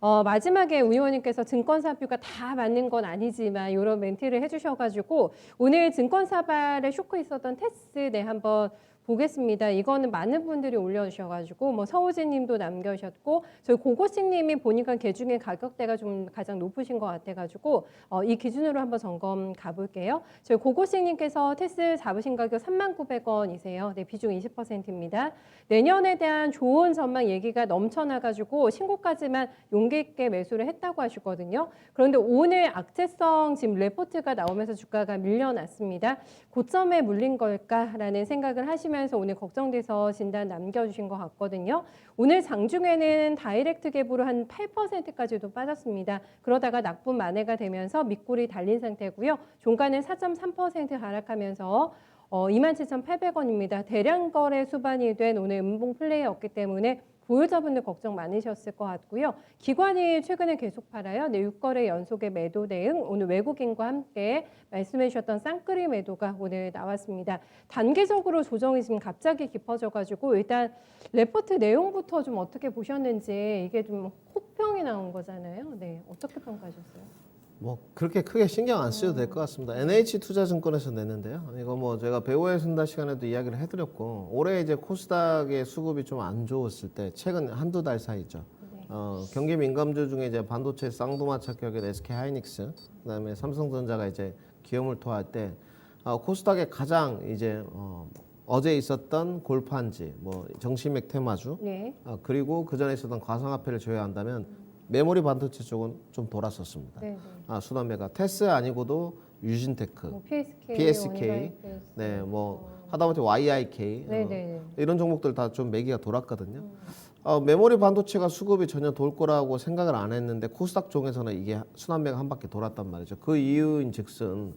마지막에 우 의원님께서 증권사 뷰가 다 맞는 건 아니지만 이런 멘트를 해주셔가지고 오늘 증권사발에 쇼크 있었던 테스 한번 보겠습니다. 이거는 많은 분들이 올려주셔가지고 뭐 서우진님도 남겨주셨고 저희 고고식님이 보니까 개 중에 가격대가 좀 가장 높으신 것 같아가지고 이 기준으로 한번 점검 가볼게요. 저희 고고식님께서 테스 잡으신 가격 39,900원이세요. 네, 비중 20%입니다. 내년에 대한 좋은 전망 얘기가 넘쳐나가지고 신고까지만 용기 있게 매수를 했다고 하시거든요. 그런데 오늘 악재성 지금 레포트가 나오면서 주가가 밀려났습니다. 고점에 물린 걸까라는 생각을 하시면서 오늘 걱정돼서 진단 남겨주신 것 같거든요. 오늘 장중에는 다이렉트 갭으로 한 8%까지도 빠졌습니다. 그러다가 낙분 만회가 되면서 밑골이 달린 상태고요. 종가는 4.3% 하락하면서 27,800원입니다. 대량 거래 수반이 된 오늘 음봉 플레이였기 때문에 보유자분들 걱정 많으셨을 것 같고요. 기관이 최근에 계속 팔아요. 네, 6거래 연속의 매도 대응. 오늘 외국인과 함께 말씀해 주셨던 쌍끌이 매도가 오늘 나왔습니다. 단계적으로 조정이 지금 갑자기 깊어져가지고 일단 레포트 내용부터 좀 어떻게 보셨는지 이게 좀 혹평이 나온 거잖아요. 네, 어떻게 평가하셨어요? 뭐 그렇게 크게 신경 안 쓰셔도 될 것 같습니다. NH투자증권에서 냈는데요. 이거 뭐 제가 배우의 순다 시간에도 이야기를 해드렸고 올해 이제 코스닥의 수급이 좀 안 좋았을 때 최근 한두 달 사이죠. 네. 경기 민감주 중에 이제 반도체 쌍두마차 격의 SK 하이닉스, 그다음에 삼성전자가 이제 기업을 토할 때 코스닥의 가장 이제 어제 있었던 골판지, 뭐 정시맥 테마주, 네. 그리고 그 전에 있었던 가상화폐를 제외한다면 메모리 반도체 쪽은 좀 돌았었습니다. 네, 수단매가 테스 아니고도 유진테크, 뭐 PSK, PSK, 네, 뭐 하다못해 YIK 네네. 이런 종목들 다 좀 매기가 돌았거든요. 메모리 반도체가 수급이 전혀 돌 거라고 생각을 안 했는데 코스닥 종에서는 이게 순환매가 한 바퀴 돌았단 말이죠. 그 이유인즉슨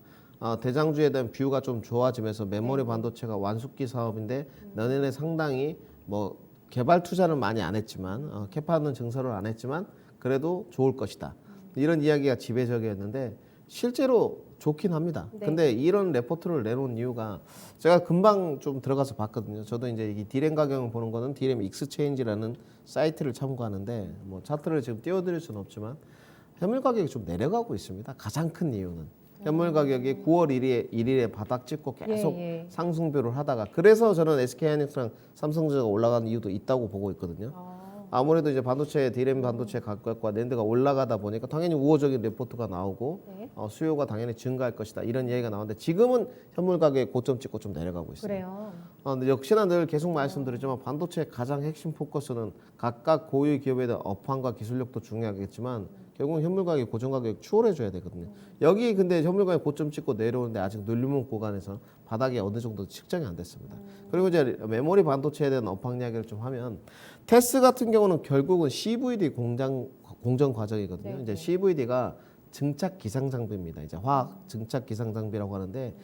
대장주에 대한 뷰가 좀 좋아지면서 메모리 반도체가 완숙기 사업인데 내년에 상당히 뭐 개발 투자는 많이 안 했지만 캐파는 증설을 안 했지만 그래도 좋을 것이다. 이런 이야기가 지배적이었는데 실제로 좋긴 합니다. 네. 근데 이런 레포트를 내놓은 이유가 제가 금방 좀 들어가서 봤거든요. 저도 이제 이 디램 가격을 보는 거는 디램 익스체인지라는 사이트를 참고하는데 뭐 차트를 지금 띄워드릴 수는 없지만 현물 가격이 좀 내려가고 있습니다. 가장 큰 이유는 현물 가격이 9월 1일에 바닥 찍고 계속 상승표를 하다가 그래서 저는 SK하이닉스랑 삼성전자가 올라가는 이유도 있다고 보고 있거든요. 아무래도 이제 반도체, 디램 반도체 가격과 낸드가 올라가다 보니까 당연히 우호적인 레포트가 나오고 수요가 당연히 증가할 것이다. 이런 얘기가 나오는데 지금은 현물 가격이 고점 찍고 좀 내려가고 있습니다. 그래요. 근데 역시나 늘 계속 말씀드리지만 반도체의 가장 핵심 포커스는 각각 고유 기업에 대한 업황과 기술력도 중요하겠지만 결국은 현물 가격이 고정 가격이 추월해줘야 되거든요. 여기 근데 현물 가격이 고점 찍고 내려오는데 아직 눌림목 구간에서 바닥이 어느 정도 측정이 안 됐습니다. 그리고 이제 메모리 반도체에 대한 업황 이야기를 좀 하면 테스 같은 경우는 결국은 CVD 공정 과정이거든요. 이제 CVD가 증착 기상 장비입니다. 이제 화학 증착 기상 장비라고 하는데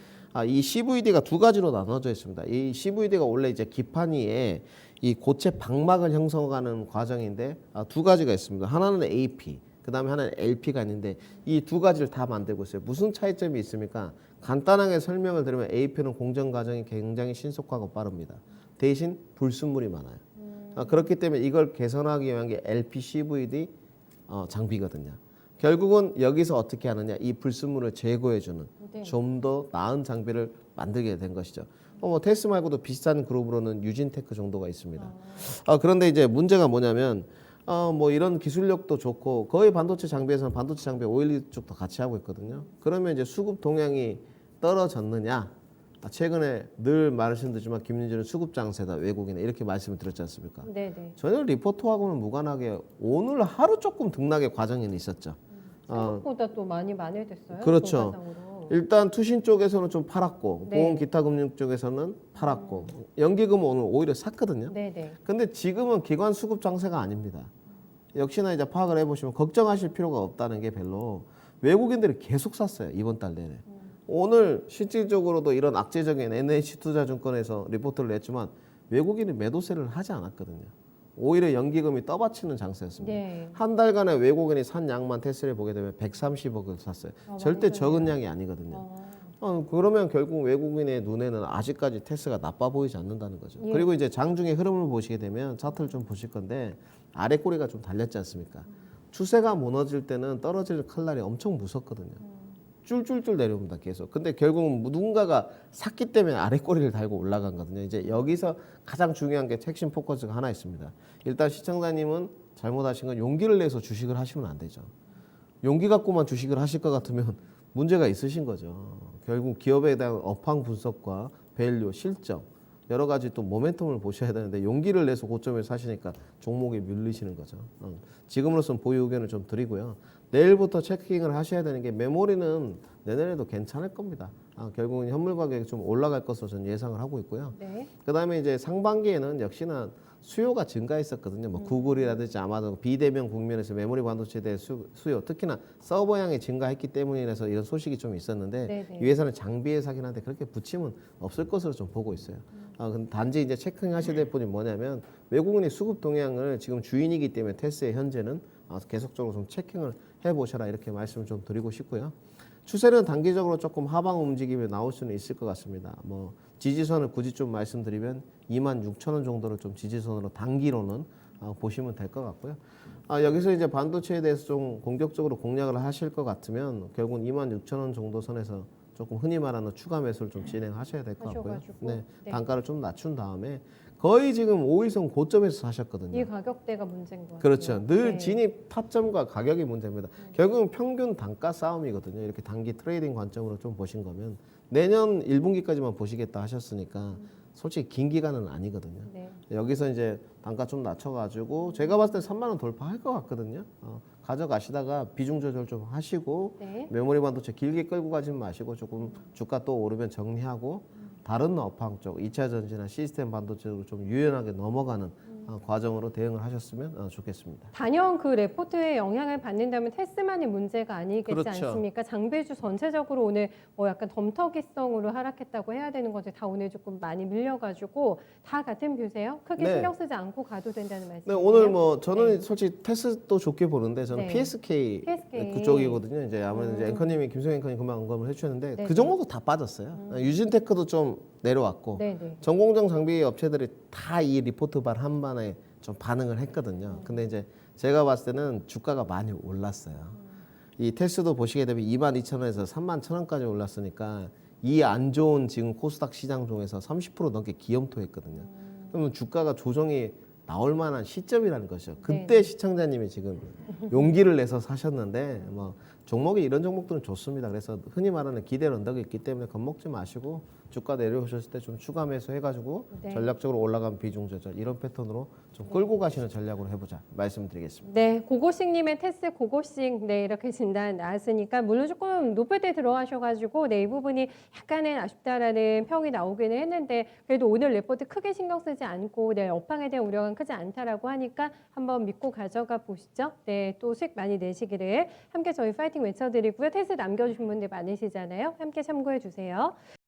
이 CVD가 두 가지로 나눠져 있습니다. 이 CVD가 원래 이제 기판 위에 이 고체 방막을 형성하는 과정인데 두 가지가 있습니다. 하나는 AP, 그다음에 하나는 LP가 있는데 이 두 가지를 다 만들고 있어요. 무슨 차이점이 있습니까? 간단하게 설명을 드리면 AP는 공정 과정이 굉장히 신속하고 빠릅니다. 대신 불순물이 많아요. 그렇기 때문에 이걸 개선하기 위한 게 LPCVD 장비거든요. 결국은 여기서 어떻게 하느냐, 이 불순물을 제거해주는 좀 더 나은 장비를 만들게 된 것이죠. 뭐 테스 말고도 비슷한 그룹으로는 유진테크 정도가 있습니다. 그런데 이제 문제가 뭐냐면 뭐 이런 기술력도 좋고 거의 반도체 장비에서는 반도체 장비 오일리 쪽도 같이 하고 있거든요. 그러면 이제 수급 동향이 떨어졌느냐? 최근에 늘 말씀드리지만 김윤준은 수급 장세다 외국인에 이렇게 말씀을 드렸지 않습니까? 네네. 전혀 리포트하고는 무관하게 오늘 하루 조금 등락의 과정이 있었죠. 생각보다 또 많이 만회됐어요. 그렇죠. 종가상으로. 일단 투신 쪽에서는 좀 팔았고 네. 보험 기타 금융 쪽에서는 팔았고 연기금은 오늘 오히려 샀거든요. 네네. 근데 지금은 기관 수급 장세가 아닙니다. 역시나 이제 파악을 해보시면 걱정하실 필요가 없다는 게 별로 외국인들이 계속 샀어요. 이번 달 내내. 오늘 실질적으로도 이런 악재적인 NH투자증권에서 리포트를 냈지만 외국인이 매도세를 하지 않았거든요. 오히려 연기금이 떠받치는 장세였습니다. 네. 한 달간에 외국인이 산 양만 테스를 보게 되면 130억을 샀어요. 절대 적은 양이 아니거든요. 그러면 결국 외국인의 눈에는 아직까지 테스가 나빠 보이지 않는다는 거죠. 그리고 이제 장중의 흐름을 보시게 되면 차트를 좀 보실 건데 아래 꼬리가 좀 달렸지 않습니까? 추세가 무너질 때는 떨어질 칼날이 엄청 무섭거든요. 쫄쫄쫄 내려옵니다, 계속. 근데 결국은 누군가가 샀기 때문에 아래 꼬리를 달고 올라간 거거든요. 이제 여기서 가장 중요한 게 핵심 포커스가 하나 있습니다. 일단 시청자님은 잘못하신 건 용기를 내서 주식을 하시면 안 되죠. 용기 갖고만 주식을 하실 것 같으면 문제가 있으신 거죠. 결국 기업에 대한 업황 분석과 밸류, 실적 여러 가지 또 모멘텀을 보셔야 되는데 용기를 내서 고점에 사시니까 종목에 밀리시는 거죠. 지금으로선 보유 의견을 좀 드리고요. 내일부터 체킹을 하셔야 되는 게 메모리는 내년에도 괜찮을 겁니다. 결국은 현물 가격이 좀 올라갈 것으로 저는 예상을 하고 있고요. 네. 그다음에 이제 상반기에는 역시나 수요가 증가했었거든요. 뭐 구글이라든지 아마도 비대면 국면에서 메모리 반도체에 대한 수요, 특히나 서버량이 증가했기 때문이라서 이런 소식이 좀 있었는데 네네. 이 회사는 장비에 사긴 한데 그렇게 부침은 없을 것으로 좀 보고 있어요. 근데 단지 이제 체크하셔야 될 분이 뭐냐면 외국인의 수급 동향을 지금 주인이기 때문에 테스의 현재는 계속적으로 좀 체킹을 해보셔라 이렇게 말씀을 좀 드리고 싶고요. 추세는 단기적으로 조금 하방 움직임이 나올 수는 있을 것 같습니다. 뭐 지지선을 굳이 좀 말씀드리면 26,000원 정도를 좀 지지선으로 단기로는 보시면 될 것 같고요. 여기서 이제 반도체에 대해서 좀 공격적으로 공략을 하실 것 같으면 결국은 26,000원 정도 선에서 조금 흔히 말하는 추가 매수를 좀 진행하셔야 될 것 같고요. 하셔가지고, 네, 네. 단가를 좀 낮춘 다음에 거의 지금 5일선 고점에서 사셨거든요. 이 가격대가 문제인 것 같아요. 그렇죠. 늘 네. 진입 타점과 가격이 문제입니다. 결국은 평균 단가 싸움이거든요. 이렇게 단기 트레이딩 관점으로 좀 보신 거면 내년 1분기까지만 보시겠다 하셨으니까 솔직히 긴 기간은 아니거든요. 네. 여기서 이제 단가 좀 낮춰가지고 제가 봤을 때 3만 원 돌파할 것 같거든요. 가져가시다가 비중 조절 좀 하시고 네. 메모리 반도체 길게 끌고 가지 마시고 조금 주가 또 오르면 정리하고 다른 업황 쪽 2차 전지나 시스템 반도체로 좀 유연하게 넘어가는 과정으로 대응을 하셨으면 좋겠습니다. 단연 그 레포트에 영향을 받는다면 테스만의 문제가 아니겠지 그렇죠. 않습니까? 장비주 전체적으로 오늘 뭐 약간 덤터기성으로 하락했다고 해야 되는 거지 다 오늘 조금 많이 밀려가지고 다 같은 뷰세요? 크게 네. 신경 쓰지 않고 가도 된다는 네, 말씀이세요? 오늘 뭐 저는 네. 솔직히 테스도 좋게 보는데 저는 네. PSK, PSK. 그쪽이거든요. 이제 아무래도 이제 앵커님이 김성현 앵커님 금방 언급을 해주셨는데 네. 그 종목도 다 빠졌어요. 유진테크도 좀 내려왔고 네네. 전공정 장비 업체들이 다 이 리포트발 한 반에 좀 반응을 했거든요. 근데 이제 제가 봤을 때는 주가가 많이 올랐어요. 이 테스도 보시게 되면 22,000원에서 31,000원까지 올랐으니까 이 안 좋은 지금 코스닥 시장 중에서 30% 넘게 기염토했거든요. 그러면 주가가 조정이 나올 만한 시점이라는 것이죠. 그때 네. 시청자님이 지금 용기를 내서 사셨는데 뭐 종목이 이런 종목들은 좋습니다. 그래서 흔히 말하는 기대 언덕이 있기 때문에 겁먹지 마시고 주가 내려오셨을 때 좀 추가 매수 해가지고 네. 전략적으로 올라간 비중 조절 이런 패턴으로 좀 끌고 가시는 전략으로 해보자 말씀드리겠습니다. 네, 고고식님의 테스 고고식 네 이렇게 진단 나왔으니까 물론 조금 높을 때 들어가셔가지고 네, 이 부분이 약간은 아쉽다라는 평이 나오기는 했는데 그래도 오늘 레포트 크게 신경 쓰지 않고 네, 업황에 대한 우려가 크지 않다라고 하니까 한번 믿고 가져가 보시죠. 네, 또 수익 많이 내시기를 함께 저희 파이팅 외쳐드리고요. 테스 남겨주신 분들 많으시잖아요. 함께 참고해 주세요.